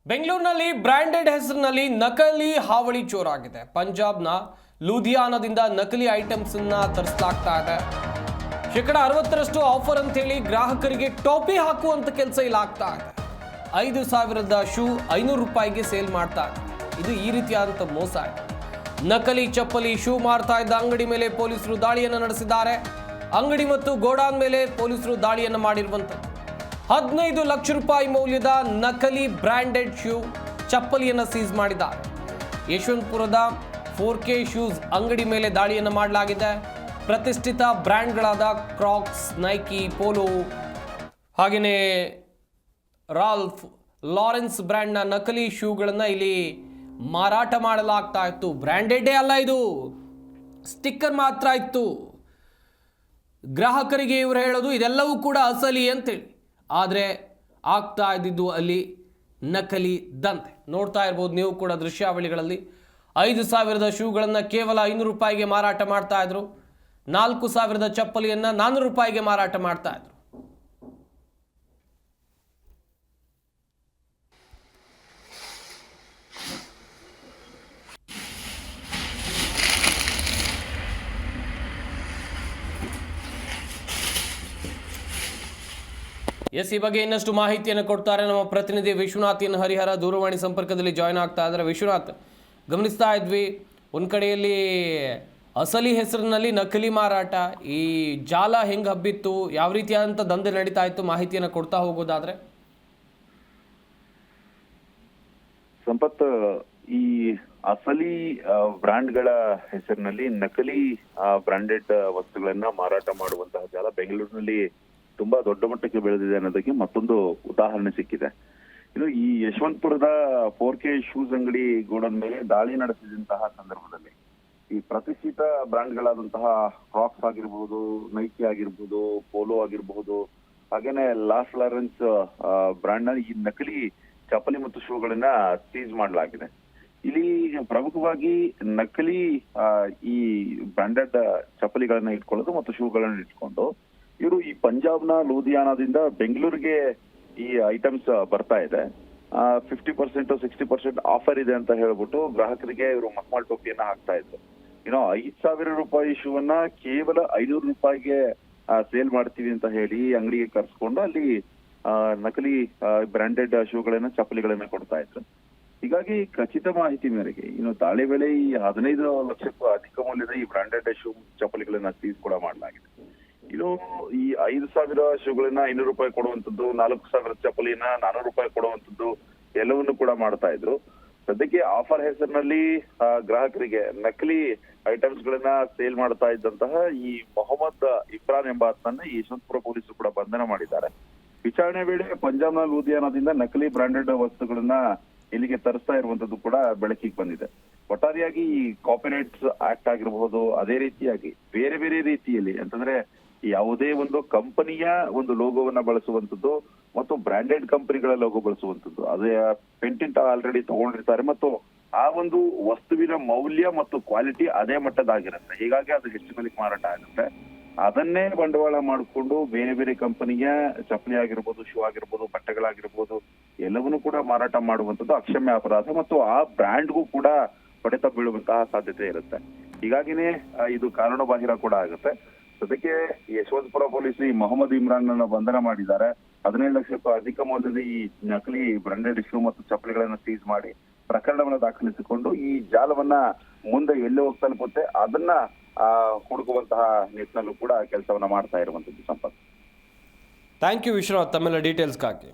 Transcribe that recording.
ಬೆಂಗಳೂರಿನಲ್ಲಿ ಬ್ರಾಂಡೆಡ್ ಹೆಸರಿನಲ್ಲಿ ನಕಲಿ ಹಾವಳಿ ಜೋರಾಗಿದೆ. ಪಂಜಾಬ್ನ ಲೂಧಿಯಾನದಿಂದ ನಕಲಿ ಐಟಮ್ಸ್ ಅನ್ನ ತರಿಸಲಾಗ್ತಾ ಇದೆ. 60% ಆಫರ್ ಅಂತ ಹೇಳಿ ಗ್ರಾಹಕರಿಗೆ ಟೋಪಿ ಹಾಕುವಂತ ಕೆಲಸ ಇಲ್ಲಿ ಆಗ್ತಾ ಇದೆ. 5,000ದ ಶೂ 500 ರೂಪಾಯಿಗೆ ಸೇಲ್ ಮಾಡ್ತಾ ಇದೆ. ಇದು ಈ ರೀತಿಯಾದಂಥ ಮೋಸ ಇದೆ. ನಕಲಿ ಚಪ್ಪಲಿ ಶೂ ಮಾರ್ತಾ ಇದ್ದ ಅಂಗಡಿ ಮೇಲೆ ಪೊಲೀಸರು ದಾಳಿಯನ್ನು ನಡೆಸಿದ್ದಾರೆ. ಅಂಗಡಿ ಮತ್ತು ಗೋಡಾನ್ ಮೇಲೆ ಪೊಲೀಸರು ದಾಳಿಯನ್ನು ಮಾಡಿರುವಂಥದ್ದು. 15 ಲಕ್ಷ ರೂಪಾಯಿ ಮೌಲ್ಯದ ನಕಲಿ ಬ್ರಾಂಡೆಡ್ ಶೂ ಚಪ್ಪಲಿಯನ್ನು ಸೀಸ್ ಮಾಡಿದ್ದಾರೆ. ಯಶವಂತಪುರದ 4K ಶೂಸ್ ಅಂಗಡಿ ಮೇಲೆ ದಾಳಿಯನ್ನು ಮಾಡಲಾಗಿದೆ. ಪ್ರತಿಷ್ಠಿತ ಬ್ರ್ಯಾಂಡ್ಗಳಾದ ಕ್ರಾಕ್ಸ್, ನೈಕಿ, ಪೋಲೋ ಹಾಗೆಯೇ ರಾಲ್ಫ್ ಲಾರೆನ್ಸ್ ಬ್ರ್ಯಾಂಡ್ನ ನಕಲಿ ಶೂಗಳನ್ನು ಇಲ್ಲಿ ಮಾರಾಟ ಮಾಡಲಾಗ್ತಾ ಇತ್ತು. ಬ್ರ್ಯಾಂಡೆಡ್ಡೇ ಅಲ್ಲ, ಇದು ಸ್ಟಿಕ್ಕರ್ ಮಾತ್ರ ಇತ್ತು. ಗ್ರಾಹಕರಿಗೆ ಇವರು ಹೇಳೋದು ಇದೆಲ್ಲವೂ ಕೂಡ ಅಸಲಿ ಅಂತೇಳಿ, ಆದರೆ ಆಗ್ತಾ ಇದ್ದಿದ್ದು ಅಲ್ಲಿ ನಕಲಿ ದಂತೆ. ನೋಡ್ತಾ ಇರ್ಬೋದು ನೀವು ಕೂಡ ದೃಶ್ಯಾವಳಿಗಳಲ್ಲಿ. 5,000ದ ಶೂಗಳನ್ನು ಕೇವಲ 500 ರೂಪಾಯಿಗೆ ಮಾರಾಟ ಮಾಡ್ತಾ ಇದ್ರು. 4,000ದ ಚಪ್ಪಲಿಯನ್ನು 400 ರೂಪಾಯಿಗೆ ಮಾರಾಟ ಮಾಡ್ತಾ ಇದ್ರು. ಈ ಬಗ್ಗೆ ಇನ್ನಷ್ಟು ಮಾಹಿತಿಯನ್ನು ಕೊಡ್ತಾರೆ ನಮ್ಮ ಪ್ರತಿನಿಧಿ ವಿಶ್ವನಾಥ್ ಎನ್ ಹರಿಹರ. ದೂರವಾಣಿ ಸಂಪರ್ಕದಲ್ಲಿ ಜಾಯ್ನ್ ಆಗ್ತಾ ಇದ್ದಾರೆ. ವಿಶ್ವನಾಥ್, ಗಮನಿಸ್ತಾ ಇದ್ವಿ ಒಂದು ಕಡೆಯಲ್ಲಿ ಅಸಲಿ ಹೆಸರಿನಲ್ಲಿ ನಕಲಿ ಮಾರಾಟ, ಈ ಜಾಲ ಹೆಂಗೆ ಹಬ್ಬಿತ್ತು, ಯಾವ ರೀತಿಯಾದಂಥ ದಂಧೆ ನಡೀತಾ ಇತ್ತು, ಮಾಹಿತಿಯನ್ನು ಕೊಡ್ತಾ ಹೋಗೋದಾದ್ರೆ. ಸಂಪತ್, ಈ ಅಸಲಿ ಬ್ರಾಂಡ್ಗಳ ಹೆಸರಿನಲ್ಲಿ ನಕಲಿ ಬ್ರಾಂಡೆಡ್ ವಸ್ತುಗಳನ್ನ ಮಾರಾಟ ಮಾಡುವಂತಹ ಜಾಲ ಬೆಂಗಳೂರಿನಲ್ಲಿ ತುಂಬಾ ದೊಡ್ಡ ಮಟ್ಟಕ್ಕೆ ಬೆಳೆದಿದೆ ಅನ್ನೋದಕ್ಕೆ ಮತ್ತೊಂದು ಉದಾಹರಣೆ ಸಿಕ್ಕಿದೆ. ಇನ್ನು ಈ ಯಶವಂತಪುರದ 4K ಶೂಸ್ ಅಂಗಡಿ ಗೋಡನ್ ಮೇಲೆ ದಾಳಿ ನಡೆಸಿದಂತಹ ಸಂದರ್ಭದಲ್ಲಿ ಈ ಪ್ರತಿಷ್ಠಿತ ಬ್ರಾಂಡ್ಗಳಾದಂತಹ ಕ್ರಾಕ್ಸ್ ಆಗಿರ್ಬಹುದು, ನೈಕಿ ಆಗಿರ್ಬಹುದು, ಪೋಲೋ ಆಗಿರಬಹುದು, ಹಾಗೇನೆ ಲಾಸ್ ಲಾರೆನ್ಸ್ ಬ್ರಾಂಡ್ ನ ಈ ನಕಲಿ ಚಪ್ಪಲಿ ಮತ್ತು ಶೂಗಳನ್ನ ಸೀಸ್ ಮಾಡಲಾಗಿದೆ. ಇಲ್ಲಿ ಪ್ರಮುಖವಾಗಿ ನಕಲಿ ಈ ಬ್ರಾಂಡೆಡ್ ಚಪ್ಪಲಿಗಳನ್ನ ಇಟ್ಕೊಳ್ಳೋದು ಮತ್ತು ಶೂಗಳನ್ನ ಇಟ್ಕೊಂಡು ಇವರು ಈ ಪಂಜಾಬ್ನ ಲೂಧಿಯಾನದಿಂದ ಬೆಂಗಳೂರಿಗೆ ಈ ಐಟಮ್ಸ್ ಬರ್ತಾ ಇದೆ. 50% 60% ಆಫರ್ ಇದೆ ಅಂತ ಹೇಳ್ಬಿಟ್ಟು ಗ್ರಾಹಕರಿಗೆ ಇವರು ಮಕ್ಮಾಲ್ ಟೋಪಿಯನ್ನ ಹಾಕ್ತಾ ಇದ್ರು. 5,000 ರೂಪಾಯಿ ಶೂವನ್ನ ಕೇವಲ 500 ರೂಪಾಯಿಗೆ ಸೇಲ್ ಮಾಡ್ತೀವಿ ಅಂತ ಹೇಳಿ ಅಂಗಡಿಗೆ ಕರ್ಸ್ಕೊಂಡು ಅಲ್ಲಿ ನಕಲಿ ಬ್ರಾಂಡೆಡ್ ಶೂಗಳನ್ನ ಚಪ್ಪಲಿಗಳನ್ನ ಕೊಡ್ತಾ ಇದ್ರು. ಹೀಗಾಗಿ ಖಚಿತ ಮಾಹಿತಿ ಮೇರೆಗೆ ದಾಳಿ ವೇಳೆ ಈ 15 ಲಕ್ಷಕ್ಕೂ ಅಧಿಕ ಮೌಲ್ಯದ ಈ ಬ್ರಾಂಡೆಡ್ ಶೂ ಚಪ್ಪಲಿಗಳನ್ನ ಸೀಸ್ ಕೂಡ ಮಾಡಲಾಗಿದೆ. ಈ 5,000 ಶೂಗಳನ್ನ 500 ರೂಪಾಯಿ ಕೊಡುವಂತದ್ದು, 4,000 ಚಪ್ಪಲಿನ 400 ರೂಪಾಯಿ ಕೊಡುವಂತದ್ದು ಎಲ್ಲವನ್ನು ಕೂಡ ಮಾಡ್ತಾ ಇದ್ರು. ಸದ್ಯಕ್ಕೆ ಆಫರ್ ಹೆಸರಿನಲ್ಲಿ ಗ್ರಾಹಕರಿಗೆ ನಕಲಿ ಐಟಮ್ಸ್ ಗಳನ್ನ ಸೇಲ್ ಮಾಡ್ತಾ ಇದ್ದಂತಹ ಈ ಮೊಹಮ್ಮದ್ ಇಮ್ರಾನ್ ಎಂಬಾತನನ್ನ ಈ ಯಶವಂತಪುರ ಪೊಲೀಸರು ಕೂಡ ಬಂಧನ ಮಾಡಿದ್ದಾರೆ. ವಿಚಾರಣೆ ವೇಳೆ ಪಂಜಾಬ್ನ ಲೂಧಿಯಾನದಿಂದ ನಕಲಿ ಬ್ರಾಂಡೆಡ್ ವಸ್ತುಗಳನ್ನ ಇಲ್ಲಿಗೆ ತರಿಸ್ತಾ ಇರುವಂತದ್ದು ಕೂಡ ಬೆಳಕಿಗೆ ಬಂದಿದೆ. ಒಟ್ಟಾರೆಯಾಗಿ ಈ ಕಾಪಿರೈಟ್ಸ್ ಆಕ್ಟ್ ಆಗಿರಬಹುದು, ಅದೇ ರೀತಿಯಾಗಿ ಬೇರೆ ಬೇರೆ ರೀತಿಯಲ್ಲಿ ಅಂತಂದ್ರೆ ಯಾವುದೇ ಒಂದು ಕಂಪನಿಯ ಒಂದು ಲೋಗೋವನ್ನ ಬಳಸುವಂತದ್ದು ಮತ್ತು ಬ್ರಾಂಡೆಡ್ ಕಂಪನಿಗಳ ಲೋಗೋ ಬಳಸುವಂತದ್ದು, ಅದೇ ಪೇಟೆಂಟ್ ಆಲ್ರೆಡಿ ತಗೊಂಡಿರ್ತಾರೆ ಮತ್ತು ಆ ಒಂದು ವಸ್ತುವಿನ ಮೌಲ್ಯ ಮತ್ತು ಕ್ವಾಲಿಟಿ ಅದೇ ಮಟ್ಟದಾಗಿರುತ್ತೆ. ಹೀಗಾಗಿ ಅದು ಹೆಚ್ಚು ಬೆಲೆಗೆ ಮಾರಾಟ ಆಗುತ್ತೆ. ಅದನ್ನೇ ಬಂಡವಾಳ ಮಾಡಿಕೊಂಡು ಬೇರೆ ಬೇರೆ ಕಂಪನಿಯ ಚಪ್ಪಲಿ ಆಗಿರ್ಬೋದು, ಶೂ ಆಗಿರ್ಬೋದು, ಬಟ್ಟೆಗಳಾಗಿರ್ಬೋದು ಎಲ್ಲವನ್ನೂ ಕೂಡ ಮಾರಾಟ ಮಾಡುವಂತದ್ದು ಅಕ್ಷಮ್ಯ ಅಪರಾಧ ಮತ್ತು ಆ ಬ್ರ್ಯಾಂಡ್ಗೂ ಕೂಡ ಹೊಡೆತ ಬೀಳುವಂತಹ ಸಾಧ್ಯತೆ ಇರುತ್ತೆ. ಹೀಗಾಗಿನೇ ಇದು ಕಾನೂನು ಬಾಹಿರ ಕೂಡ ಆಗುತ್ತೆ. ಸದ್ಯಕ್ಕೆ ಯಶವಂತಪುರ ಪೊಲೀಸ್ ಈ ಮೊಹಮ್ಮದ್ ಇಮ್ರಾನ್ ಅನ್ನ ಬಂಧನ ಮಾಡಿದ್ದಾರೆ. 15 ಲಕ್ಷಕ್ಕೂ ಅಧಿಕ ಮೌಲ್ಯದ ಈ ನಕಲಿ ಬ್ರಾಂಡೆಡ್ ಶೂ ಮತ್ತು ಚಪ್ಪಲಿಗಳನ್ನ ಸೀಸ್ ಮಾಡಿ ಪ್ರಕರಣವನ್ನ ದಾಖಲಿಸಿಕೊಂಡು ಈ ಜಾಲವನ್ನ ಮುಂದೆ ಎಲ್ಲಿ ಹೋಗಿ ತಲುಪುತ್ತೆ ಅದನ್ನ ಹುಡುಕುವಂತಹ ನಿಟ್ಟಿನಲ್ಲೂ ಕೂಡ ಕೆಲಸವನ್ನ ಮಾಡ್ತಾ ಇರುವಂತದ್ದು. ಸಂಪತ್, ಥ್ಯಾಂಕ್ ಯು ವಿಶ್ವನಾಥ್, ತಮ್ಮೆಲ್ಲ ಡೀಟೇಲ್ಸ್ಗಾಗಿ.